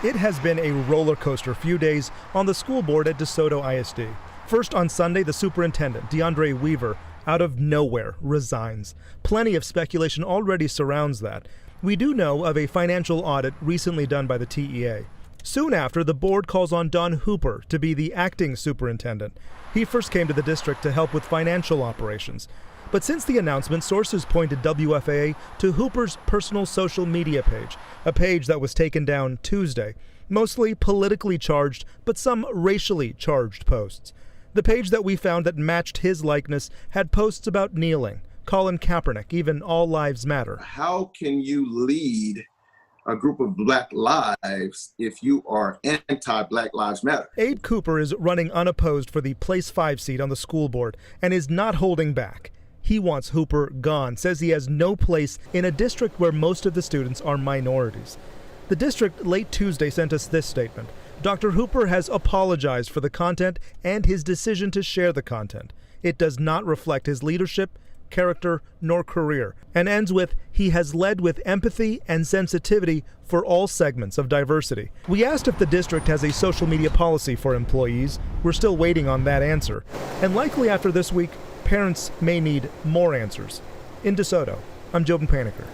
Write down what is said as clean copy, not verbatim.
It has been a roller coaster few days on the school board at DeSoto ISD. First on Sunday, the superintendent, DeAndre Weaver, out of nowhere, resigns. Plenty of speculation already surrounds that. We do know of a financial audit recently done by the TEA. Soon after, the board calls on Don Hooper to be the acting superintendent. He first came to the district to help with financial operations. But since the announcement, sources pointed WFAA to Hooper's personal social media page, a page that was taken down Tuesday. Mostly politically charged, but some racially charged posts. The page that we found that matched his likeness had posts about kneeling, Colin Kaepernick, even All Lives Matter. How can you lead a group of Black lives if you are anti-Black Lives Matter? Abe Cooper is running unopposed for the Place 5 seat on the school board and is not holding back. He wants Hooper gone, says he has no place in a district where most of the students are minorities. The district late Tuesday sent us this statement. Dr. Hooper has apologized for the content and his decision to share the content. It does not reflect his leadership, character, nor career, and ends with, he has led with empathy and sensitivity for all segments of diversity. We asked if the district has a social media policy for employees. We're still waiting on that answer. And likely after this week, parents may need more answers. In DeSoto, I'm Jobin Paniker.